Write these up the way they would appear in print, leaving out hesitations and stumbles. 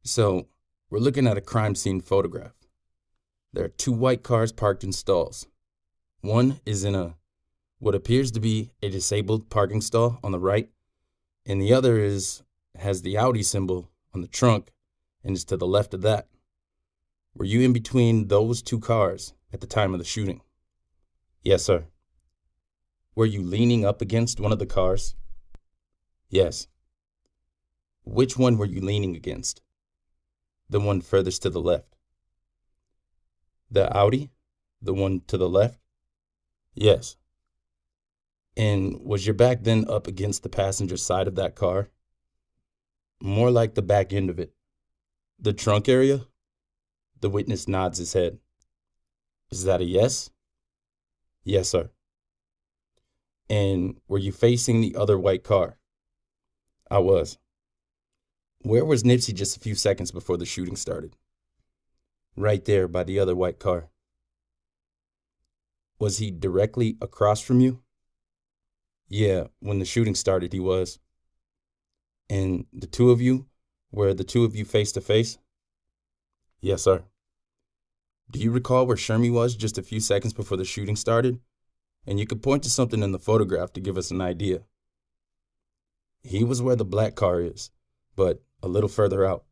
So, we're looking at a crime scene photograph. There are two white cars parked in stalls. One is in what appears to be a disabled parking stall on the right, and the other has the Audi symbol on the trunk and is to the left of that. Were you in between those two cars at the time of the shooting? Yes, sir. Were you leaning up against one of the cars? Yes. Which one were you leaning against? The one furthest to the left. The Audi? The one to the left? Yes. And was your back then up against the passenger side of that car? More like the back end of it. The trunk area? The witness nods his head. Is that a yes? Yes, sir. And were you facing the other white car? I was. Where was Nipsey just a few seconds before the shooting started? Right there by the other white car. Was he directly across from you? Yeah, when the shooting started, he was. And were the two of you face to face? Yes, sir. Do you recall where Shermy was just a few seconds before the shooting started? And you could point to something in the photograph to give us an idea. He was where the black car is, but a little further out.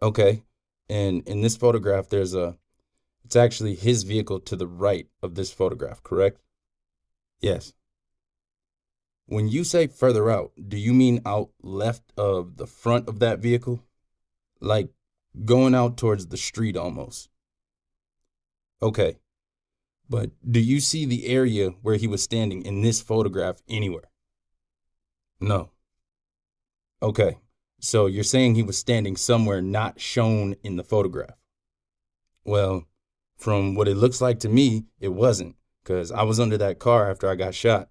Okay, and in this photograph, it's actually his vehicle to the right of this photograph, correct? Yes. When you say further out, do you mean out left of the front of that vehicle? Like going out towards the street almost? Okay, but do you see the area where he was standing in this photograph anywhere? No. Okay, so you're saying he was standing somewhere not shown in the photograph? Well, from what it looks like to me, it wasn't, because I was under that car after I got shot.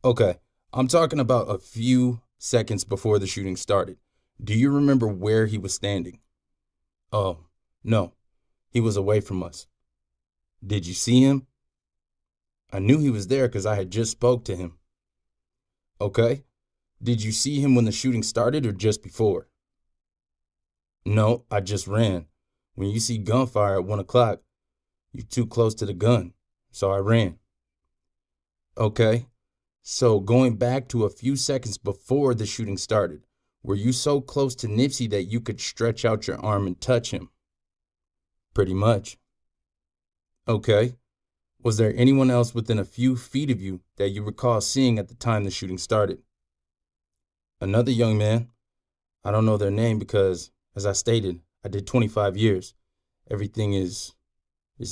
Okay, I'm talking about a few seconds before the shooting started. Do you remember where he was standing? Oh, no, he was away from us. Did you see him? I knew he was there because I had just spoke to him. Okay, did you see him when the shooting started or just before? No, I just ran. When you see gunfire at 1 o'clock, you're too close to the gun, so I ran. Okay, so going back to a few seconds before the shooting started, were you so close to Nipsey that you could stretch out your arm and touch him? Pretty much. Okay, was there anyone else within a few feet of you that you recall seeing at the time the shooting started? Another young man. I don't know their name because, as I stated, I did 25 years. Everything is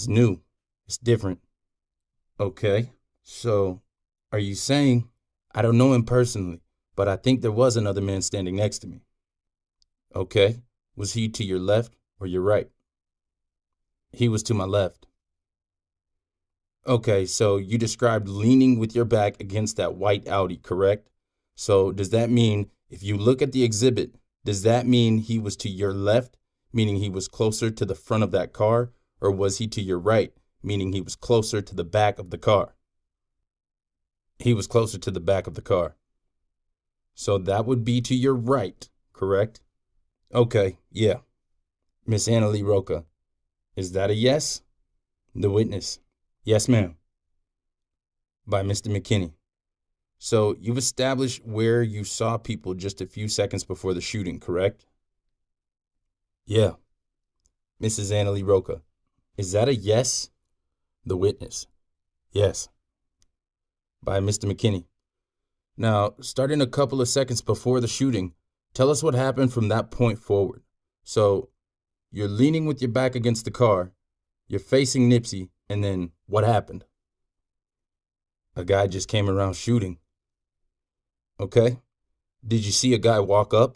new. It's different. Okay, so are you saying, I don't know him personally, but I think there was another man standing next to me? Okay, was he to your left or your right? He was to my left. Okay, so you described leaning with your back against that white Audi, correct? So does that mean, if you look at the exhibit, does that mean he was to your left, meaning he was closer to the front of that car, or was he to your right, meaning he was closer to the back of the car? He was closer to the back of the car. So that would be to your right, correct? Okay, yeah. Miss Annalie Roca, is that a yes? The witness, yes, ma'am. By Mr. McKinney. So you've established where you saw people just a few seconds before the shooting, correct? Yeah. Mrs. Annalie Roca, is that a yes? The witness, yes. By Mr. McKinney. Now, starting a couple of seconds before the shooting, tell us what happened from that point forward. So you're leaning with your back against the car, you're facing Nipsey, and then what happened? A guy just came around shooting. Okay. Did you see a guy walk up?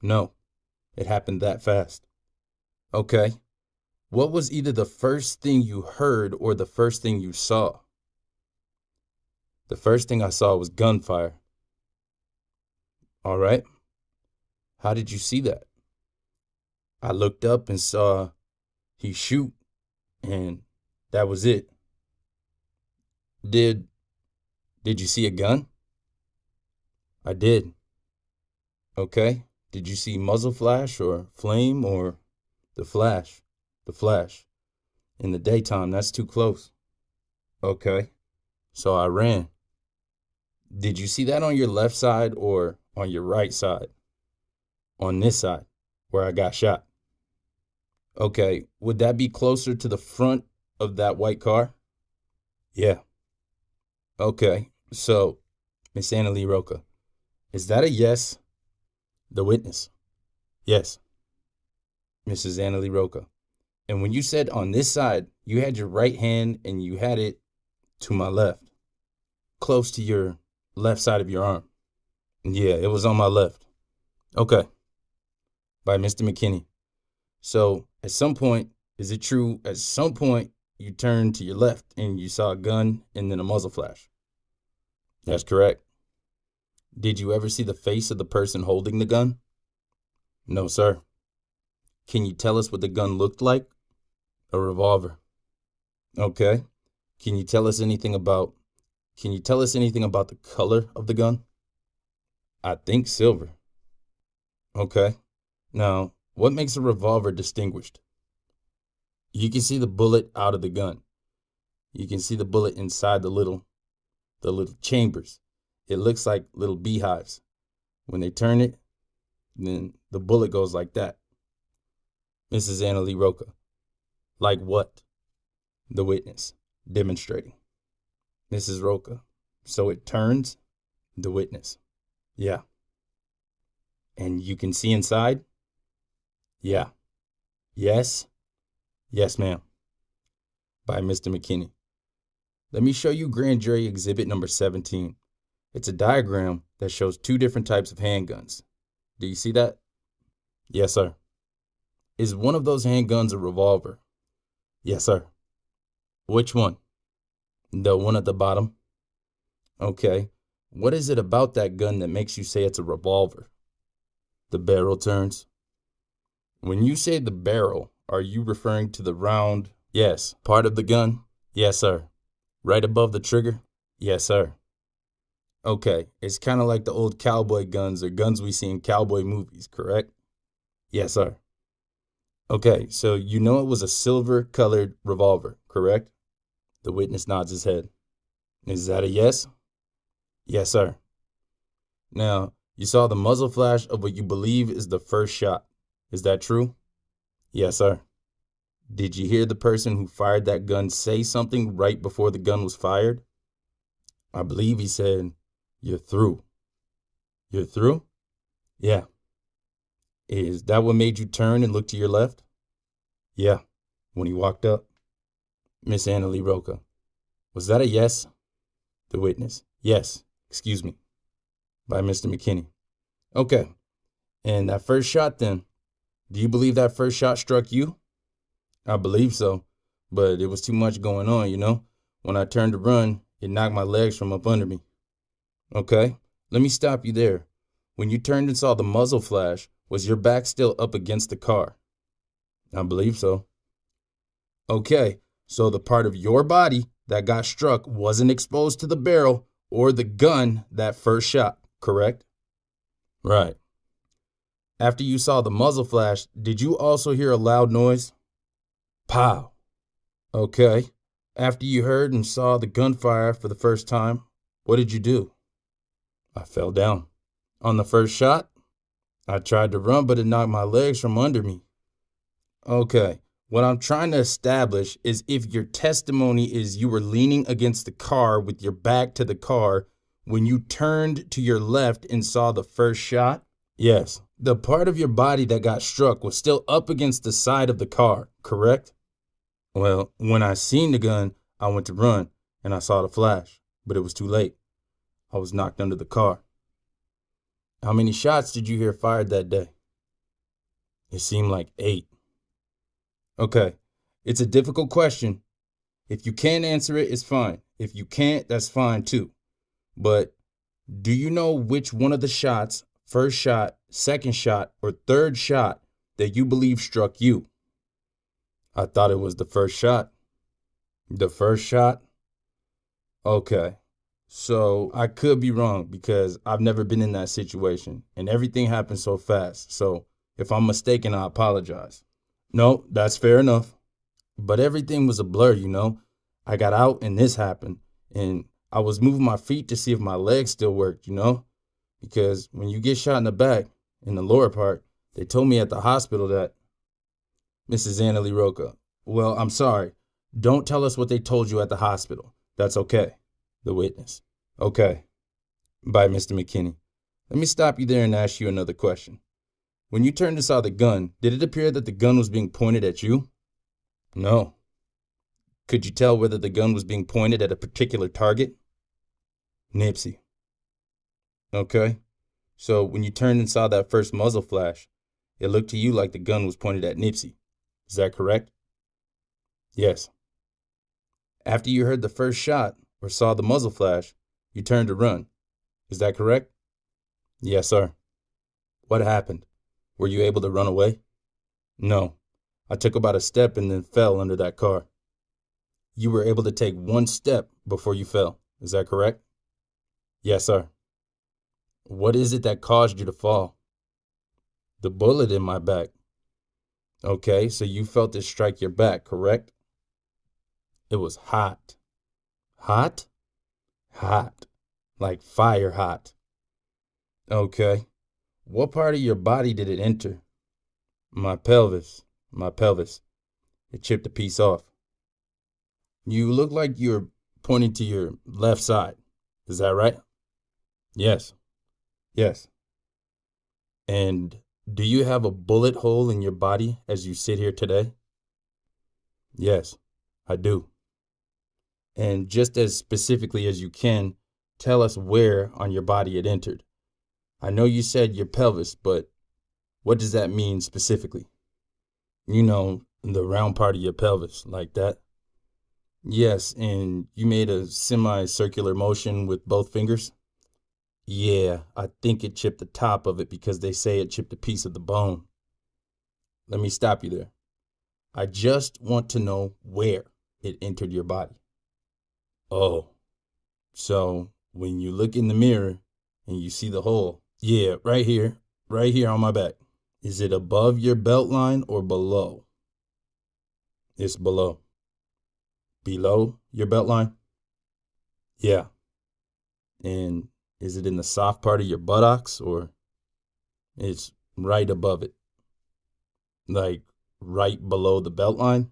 No. It happened that fast. Okay. What was either the first thing you heard or the first thing you saw? The first thing I saw was gunfire. All right. How did you see that? I looked up and saw he shoot, and that was it. Did you see a gun? I did. Okay. Did you see muzzle flash or flame or the flash? The flash. In the daytime, that's too close. Okay. So I ran. Did you see that on your left side or on your right side? On this side, where I got shot. Okay. Would that be closer to the front of that white car? Yeah. Okay. So, Miss Annalie Roca, is that a yes? The witness. Yes. Mrs. Annalie Roca. And when you said on this side, you had your right hand and you had it to my left, close to your left side of your arm. Yeah, it was on my left. Okay. By Mr. McKinney. So at some point, is it true, at some point you turned to your left and you saw a gun and then a muzzle flash? That's correct. Did you ever see the face of the person holding the gun? No, sir. Can you tell us what the gun looked like? A revolver. Okay. Can you tell us anything about the color of the gun? I think silver. Okay. Now, what makes a revolver distinguished? You can see the bullet out of the gun. You can see the bullet inside the little chambers. It looks like little beehives. When they turn it, then the bullet goes like that. Mrs. Annalie Roca. Like what? The witness, demonstrating. Mrs. Roca. So it turns? The witness. Yeah. And you can see inside? Yeah. Yes? Yes, ma'am. By Mr. McKinney. Let me show you grand jury exhibit number 17. It's a diagram that shows two different types of handguns. Do you see that? Yes, sir. Is one of those handguns a revolver? Yes, sir. Which one? The one at the bottom. Okay. What is it about that gun that makes you say it's a revolver? The barrel turns. When you say the barrel, are you referring to the round? Yes. Part of the gun? Yes, sir. Right above the trigger? Yes, sir. Okay. It's kind of like the old cowboy guns or guns we see in cowboy movies, correct? Yes, sir. Okay, so you know it was a silver-colored revolver, correct? The witness nods his head. Is that a yes? Yes, sir. Now, you saw the muzzle flash of what you believe is the first shot. Is that true? Yes, sir. Did you hear the person who fired that gun say something right before the gun was fired? I believe he said, "You're through." You're through? Yeah. Is that what made you turn and look to your left? Yeah, when he walked up. Miss Annalie Roca. Was that a yes? The witness. Yes, excuse me. By Mr. McKinney. Okay. And that first shot then, do you believe that first shot struck you? I believe so, but it was too much going on, you know? When I turned to run, it knocked my legs from up under me. Okay, let me stop you there. When you turned and saw the muzzle flash, was your back still up against the car? I believe so. Okay, so the part of your body that got struck wasn't exposed to the barrel or the gun that first shot, correct? Right. After you saw the muzzle flash, did you also hear a loud noise? Pow. Okay. After you heard and saw the gunfire for the first time, what did you do? I fell down. On the first shot, I tried to run, but it knocked my legs from under me. Okay. What I'm trying to establish is if your testimony is you were leaning against the car with your back to the car when you turned to your left and saw the first shot. Yes. The part of your body that got struck was still up against the side of the car, correct? Well, when I seen the gun, I went to run and I saw the flash, but it was too late. I was knocked under the car. How many shots did you hear fired that day? It seemed like 8. Okay, it's a difficult question. If you can't answer it, it's fine. If you can't, that's fine too. But do you know which one of the shots, first shot, second shot, or third shot, that you believe struck you? I thought it was the first shot. The first shot? Okay. So I could be wrong because I've never been in that situation and everything happened so fast. So if I'm mistaken, I apologize. No, that's fair enough. But everything was a blur, you know. I got out and this happened. And I was moving my feet to see if my legs still worked, you know. Because when you get shot in the back, in the lower part, they told me at the hospital that Mrs. Annalie Roca. Well, I'm sorry. Don't tell us what they told you at the hospital. That's okay. The witness. Okay. Bye, Mr. McKinney. Let me stop you there and ask you another question. When you turned and saw the gun, did it appear that the gun was being pointed at you? No. Could you tell whether the gun was being pointed at a particular target? Nipsey. Okay. So when you turned and saw that first muzzle flash, it looked to you like the gun was pointed at Nipsey. Is that correct? Yes. After you heard the first shot or saw the muzzle flash, you turned to run. Is that correct? Yes, sir. What happened? Were you able to run away? No. I took about a step and then fell under that car. You were able to take one step before you fell. Is that correct? Yes, sir. What is it that caused you to fall? The bullet in my back. Okay, so you felt it strike your back, correct? It was hot. Hot? Hot. Like fire hot. Okay. What part of your body did it enter? My pelvis. My pelvis. It chipped a piece off. You look like you're pointing to your left side. Is that right? Yes. Yes. And do you have a bullet hole in your body as you sit here today? Yes, I do. And just as specifically as you can, tell us where on your body it entered. I know you said your pelvis, but what does that mean specifically? You know, the round part of your pelvis, like that? Yes, and you made a semicircular motion with both fingers? Yeah, I think it chipped the top of it because they say it chipped a piece of the bone. Let me stop you there. I just want to know where it entered your body. Oh, so when you look in the mirror and you see the hole, yeah, right here on my back. Is it above your belt line or below? It's below. Below your belt line? Yeah. And is it in the soft part of your buttocks or it's right above it? Like right below the belt line?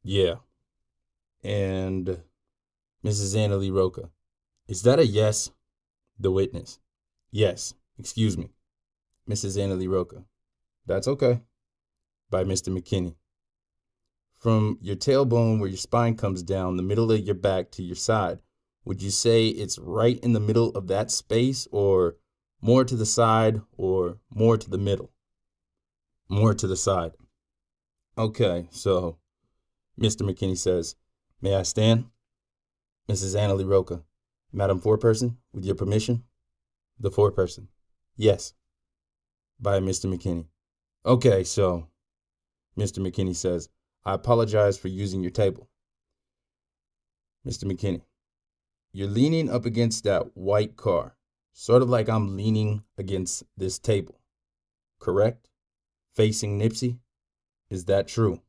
Yeah. And Mrs. Annalie Roca, is that a yes? The witness. Yes. Excuse me. Mrs. Annalie Roca. That's okay. By Mr. McKinney. From your tailbone where your spine comes down, the middle of your back to your side, would you say it's right in the middle of that space or more to the side or more to the middle? More to the side. Okay, so Mr. McKinney says, may I stand? Mrs. Annalie Roca, Madam Foreperson, with your permission? The foreperson. Yes. By Mr. McKinney. Okay, so Mr. McKinney says, I apologize for using your table. Mr. McKinney, you're leaning up against that white car, sort of like I'm leaning against this table, correct? Facing Nipsey? Is that true?